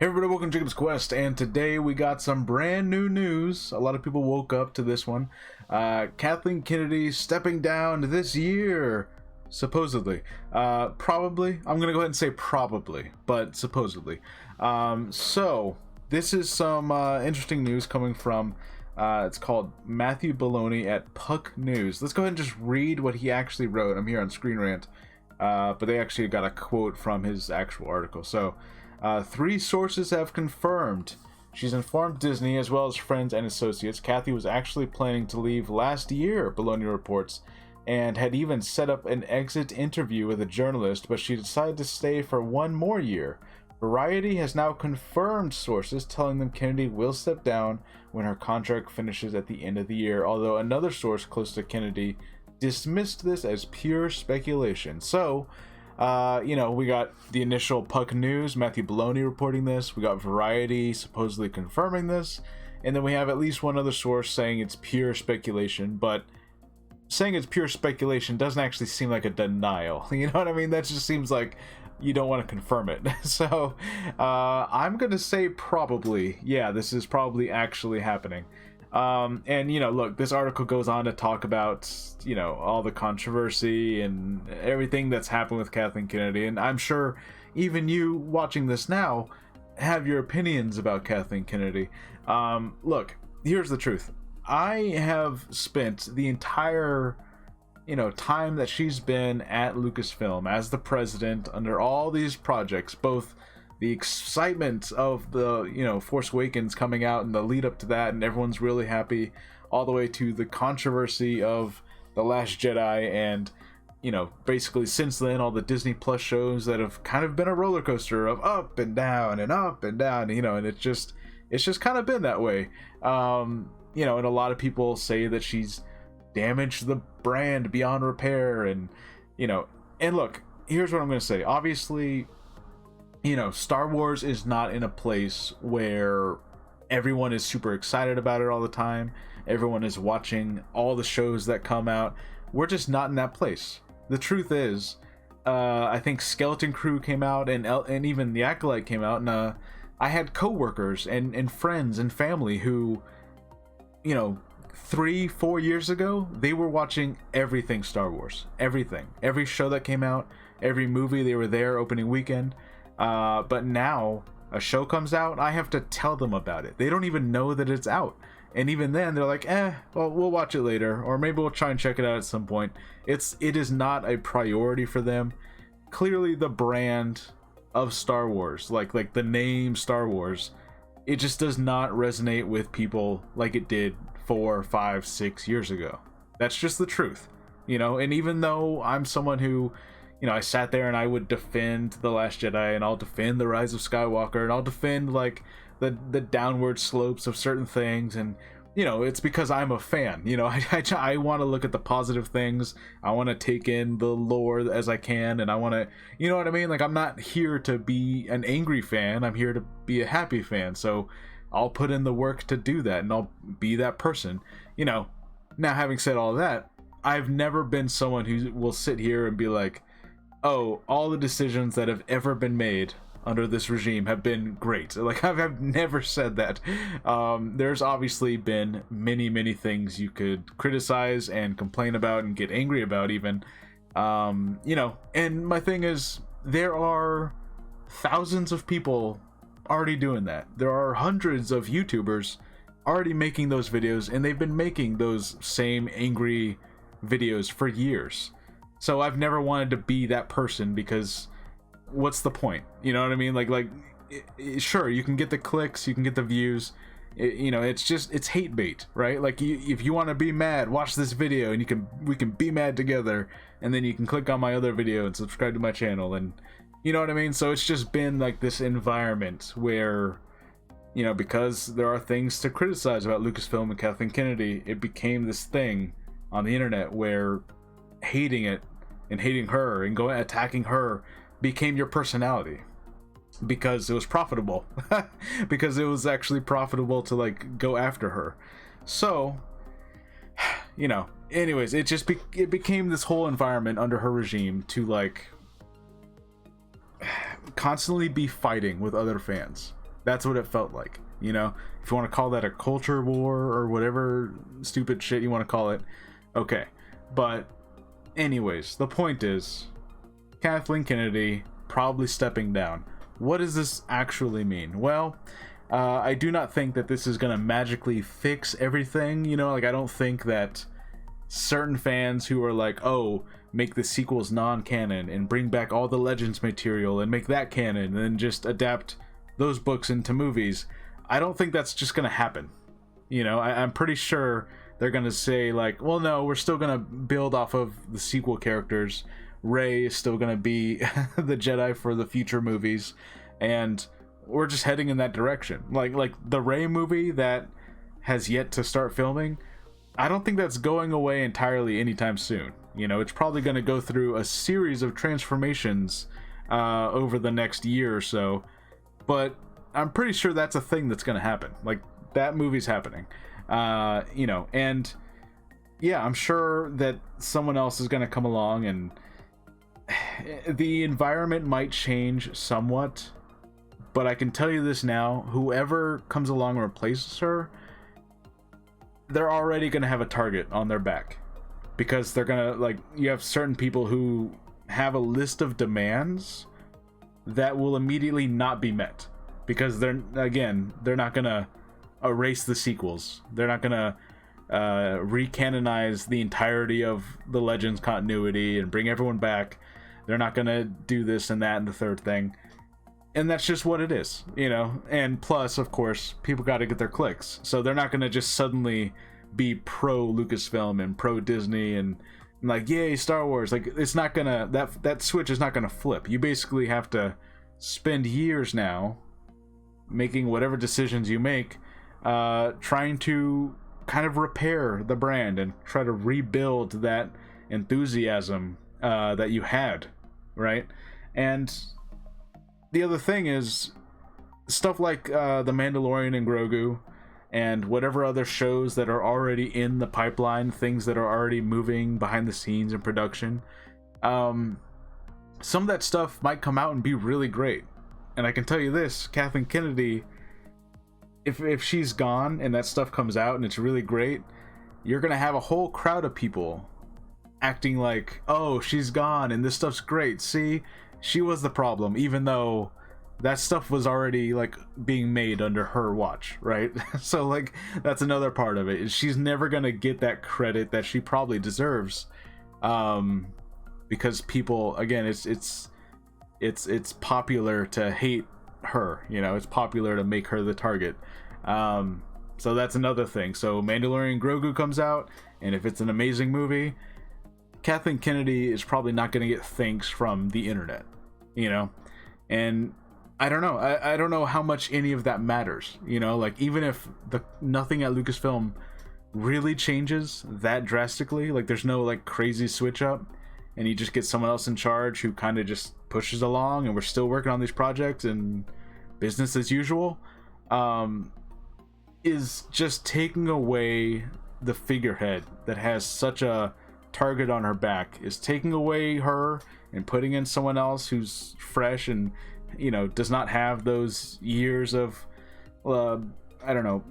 Hey everybody, welcome to Jacob's Quest, and today we got some brand new news. A lot of people woke up to this one. KathleenKennedy stepping down this year, supposedly. Probably. I'm gonna go ahead and say probably, but supposedly. So this is some interesting news coming from, it's called Matthew Baloney at Puck News. Let's go ahead and just read what he actually wrote. I'm here on Screen Rant, but they actually got a quote from his actual article. So, 3 sources have confirmed. She's informed Disney, as well as friends and associates, Kathy was actually planning to leave last year, Baloney reports, and had even set up an exit interview with a journalist, but she decided to stay for 1 more year. Variety has now confirmed sources telling them Kennedy will step down when her contract finishes at the end of the year, although another source close to Kennedy dismissed this as pure speculation. So, we got the initial Puck News, Matthew Baloney reporting this. We got Variety supposedly confirming this. And then we have at least one other source saying it's pure speculation. But saying it's pure speculation doesn't actually seem like a denial. You know what I mean? That just seems like you don't want to confirm it. So I'm going to say probably. Yeah, this is probably actually happening. Look, this article goes on to talk about, all the controversy and everything that's happened with Kathleen Kennedy. And I'm sure even you watching this now have your opinions about Kathleen Kennedy. Look, here's the truth. I have spent the entire, time that she's been at Lucasfilm as the president under all these projects, both the excitement of the Force Awakens coming out and the lead up to that, and everyone's really happy, all the way to the controversy of The Last Jedi, and basically since then all the Disney Plus shows that have kind of been a roller coaster of up and down and up and down, and it's just kind of been that way. And a lot of people say that she's damaged the brand beyond repair, and look, here's what I'm going to say. Obviously, Star Wars is not in a place where everyone is super excited about it all the time. Everyone is watching all the shows that come out. We're just not in that place. The truth is, I think Skeleton Crew came out, and even The Acolyte came out, and I had coworkers and friends and family who, 3-4 years ago, they were watching everything Star Wars. Everything. Every show that came out, every movie, they were there opening weekend. But now a show comes out, I have to tell them about it. They don't even know that it's out. And even then they're like, well, we'll watch it later, or maybe we'll try and check it out at some point. It is not a priority for them. Clearly the brand of Star Wars, like the name Star Wars, it just does not resonate with people like it did 4, 5, 6 years ago. That's just the truth, and even though I'm someone who, I sat there and I would defend The Last Jedi, and I'll defend The Rise of Skywalker, and I'll defend like the downward slopes of certain things, and it's because I'm a fan. I want to look at the positive things. I want to take in the lore as I can, and I want to, you know what I mean? Like, I'm not here to be an angry fan. I'm here to be a happy fan. So I'll put in the work to do that, and I'll be that person. Now, having said all that, I've never been someone who will sit here and be like, oh, all the decisions that have ever been made under this regime have been great. Like, I've never said that. There's obviously been many things you could criticize and complain about and get angry about even. And my thing is, there are thousands of people already doing that. There are hundreds of YouTubers already making those videos, and they've been making those same angry videos for years. So I've never wanted to be that person, because what's the point? You know what I mean? Sure, you can get the clicks, you can get the views. It's hate bait, right? Like, if you want to be mad, watch this video, and we can be mad together, and then you can click on my other video and subscribe to my channel, and you know what I mean? So it's just been like this environment where, because there are things to criticize about Lucasfilm and Kathleen Kennedy, it became this thing on the internet where hating it and hating her and attacking her became your personality, because it was profitable. Because it was actually profitable to like go after her. So anyways, it became this whole environment under her regime to like constantly be fighting with other fans. That's what it felt like, you know? If you want to call that a culture war or whatever stupid shit you want to call it, okay. But anyways, the point is, Kathleen Kennedy probably stepping down. What does this actually mean? Well, I do not think that this is going to magically fix everything, you know? Like, I don't think that certain fans who are like, oh, make the sequels non-canon and bring back all the Legends material and make that canon and then just adapt those books into movies. I don't think that's just gonna happen. You know, I'm pretty sure they're gonna say like, well, no, we're still gonna build off of the sequel characters. Rey is still gonna be the Jedi for the future movies, and we're just heading in that direction. Like the Rey movie that has yet to start filming, I don't think that's going away entirely anytime soon. You know, it's probably going to go through a series of transformations over the next year or so, but I'm pretty sure that's a thing that's going to happen. Like, that movie's happening. You know, and yeah, I'm sure that someone else is going to come along, and the environment might change somewhat, but I can tell you this now, whoever comes along and replaces her, they're already going to have a target on their back, because they're going to, like, you have certain people who have a list of demands that will immediately not be met, because they're not going to erase the sequels. They're not going to recanonize the entirety of the Legends continuity and bring everyone back. They're not going to do this and that and the third thing. And that's just what it is, you know? And plus, of course, people got to get their clicks. So they're not going to just suddenly be pro Lucasfilm and pro Disney and like, yay, Star Wars. Like, it's not going to, that switch is not going to flip. You basically have to spend years now making whatever decisions you make, trying to kind of repair the brand and try to rebuild that enthusiasm that you had, right? And the other thing is stuff like The Mandalorian and Grogu and whatever other shows that are already in the pipeline, things that are already moving behind the scenes in production. Some of that stuff might come out and be really great. And I can tell you this, Kathleen Kennedy, if she's gone and that stuff comes out and it's really great, you're going to have a whole crowd of people acting like, oh, she's gone and this stuff's great. See? She was the problem, even though that stuff was already like being made under her watch, right? So like that's another part of it. She's never gonna get that credit that she probably deserves, because people, again, it's popular to hate her. You know, it's popular to make her the target. So that's another thing. So Mandalorian Grogu comes out, and if it's an amazing movie, Kathleen Kennedy is probably not going to get thanks from the internet, you know? And I don't know. I don't know how much any of that matters, you know? Like, even if nothing at Lucasfilm really changes that drastically, like there's no like crazy switch up and you just get someone else in charge who kind of just pushes along and we're still working on these projects and business as usual, is just taking away the figurehead that has such a target on her back, is taking away her and putting in someone else who's fresh and, you know, does not have those years of I don't know,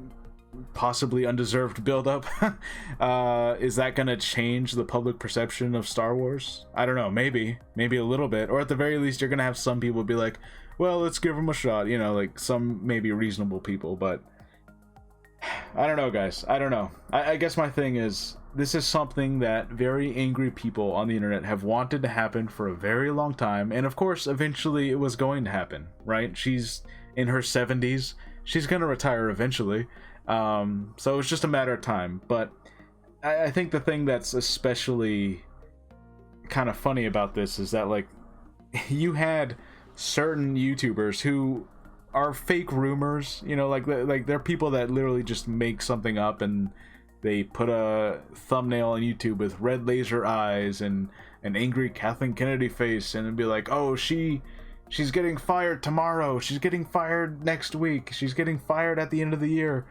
possibly undeserved buildup. Is that gonna change the public perception of Star Wars? I don't know, maybe a little bit, or at the very least you're gonna have some people be like, well, let's give them a shot, you know, like some maybe reasonable people. But I don't know, guys. I don't know. I guess my thing is, this is something that very angry people on the internet have wanted to happen for a very long time. And of course, eventually it was going to happen, right? She's in her 70s. She's going to retire eventually. So it's just a matter of time. But I think the thing that's especially kind of funny about this is that, like, you had certain YouTubers who are fake rumors, you know, like they're people that literally just make something up and they put a thumbnail on YouTube with red laser eyes and an angry Kathleen Kennedy face and it'd be like, oh, she's getting fired tomorrow, she's getting fired next week, she's getting fired at the end of the year.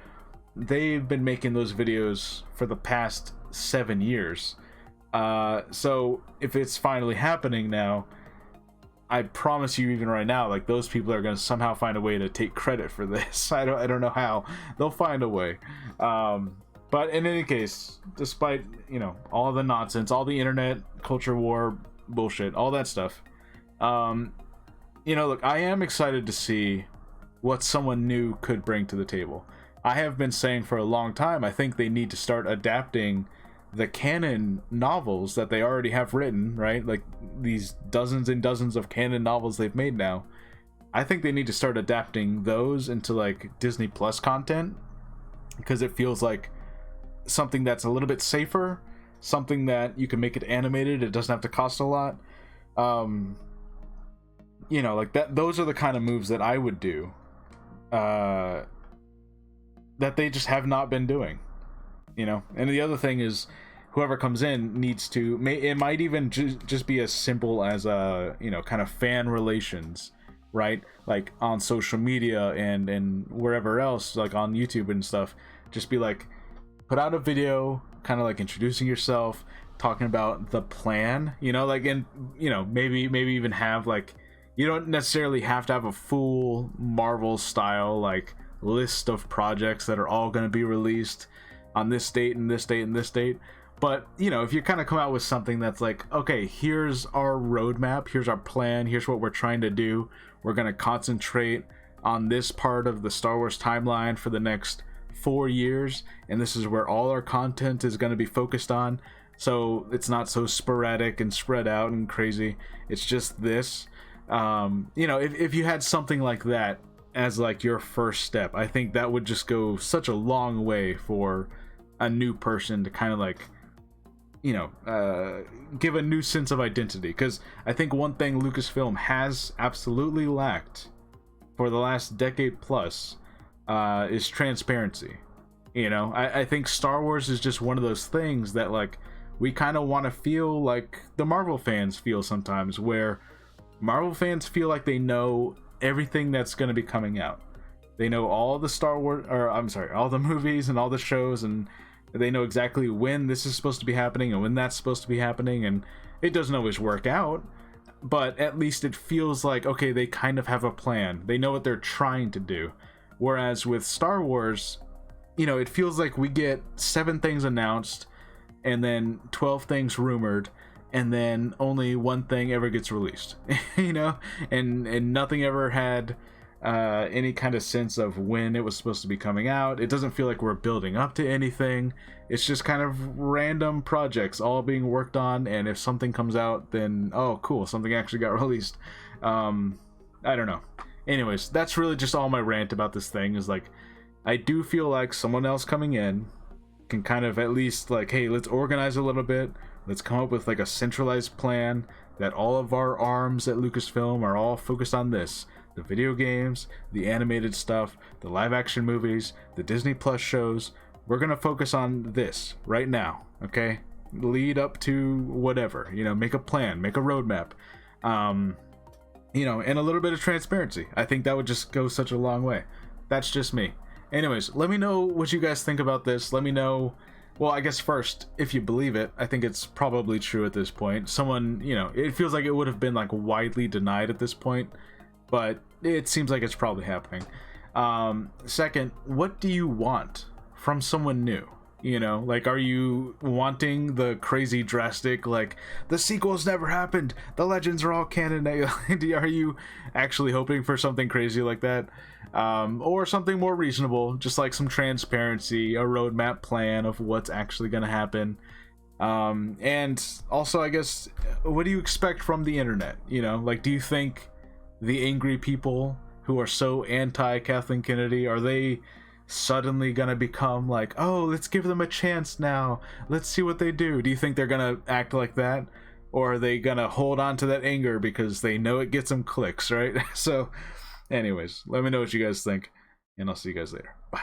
They've been making those videos for the past 7 years. So if it's finally happening now, I promise you, even right now, like, those people are going to somehow find a way to take credit for this. I don't know how. They'll find a way. But in any case, despite, you know, all the nonsense, all the internet culture war bullshit, all that stuff, you know, look, I am excited to see what someone new could bring to the table. I have been saying for a long time, I think they need to start adapting the canon novels that they already have written, right? Like these dozens and dozens of canon novels they've made now. I think they need to start adapting those into like Disney Plus content, because it feels like something that's a little bit safer, something that you can make it animated, it doesn't have to cost a lot. You know, like that, those are the kind of moves that I would do, that they just have not been doing, you know. And the other thing is, whoever comes in needs to, it might even just be as simple as you know, kind of fan relations, right? Like on social media and wherever else, like on YouTube and stuff, just be like, put out a video kind of like introducing yourself, talking about the plan, you know, like, and you know, maybe even have like, you don't necessarily have to have a full Marvel style like list of projects that are all going to be released on this date and this date and this date. But, you know, if you kind of come out with something that's like, okay, here's our roadmap, here's our plan, here's what we're trying to do. We're going to concentrate on this part of the Star Wars timeline for the next 4 years, and this is where all our content is going to be focused on. So it's not so sporadic and spread out and crazy. It's just this. You know, if you had something like that as like your first step, I think that would just go such a long way for a new person to kind of like, you know, give a new sense of identity. Because I think one thing Lucasfilm has absolutely lacked for the last decade plus is transparency. You know, I think Star Wars is just one of those things that like we kind of want to feel like the Marvel fans feel sometimes, where Marvel fans feel like they know everything that's going to be coming out. They know all the Star Wars, or I'm sorry, all the movies and all the shows, and they know exactly when this is supposed to be happening and when that's supposed to be happening, and it doesn't always work out, but at least it feels like, okay, they kind of have a plan. They know what they're trying to do. Whereas with Star Wars, you know, it feels like we get 7 things announced and then 12 things rumored, and then only one thing ever gets released. You know, and nothing ever had any kind of sense of when it was supposed to be coming out. It doesn't feel like we're building up to anything. It's just kind of random projects all being worked on, and if something comes out, then oh cool, something actually got released. I don't know. Anyways, that's really just all my rant about this thing, is like, I do feel like someone else coming in can kind of at least like, hey, let's organize a little bit. Let's come up with like a centralized plan that all of our arms at Lucasfilm are all focused on this. The video games, the animated stuff, the live action movies, the Disney Plus shows. We're going to focus on this right now, okay? Lead up to whatever, you know, make a plan, make a roadmap. You know, and a little bit of transparency. I think that would just go such a long way. That's just me. Anyways, let me know what you guys think about this. Let me know, well, I guess first, if you believe it. I think it's probably true at this point. Someone, you know, it feels like it would have been like widely denied at this point, but it seems like it's probably happening. Second, what do you want from someone new? You know, like, are you wanting the crazy drastic, like, the sequels never happened, the legends are all canon? Are you actually hoping for something crazy like that? Or something more reasonable, just like some transparency, a roadmap plan of what's actually going to happen? And also, I guess, what do you expect from the internet? You know, like, do you think the angry people who are so anti-Kathleen Kennedy, are they suddenly gonna become like, oh, let's give them a chance now, let's see what they do? Do you think they're gonna act like that, or are they gonna hold on to that anger because they know it gets them clicks, right? So anyways, let me know what you guys think, and I'll see you guys later. Bye.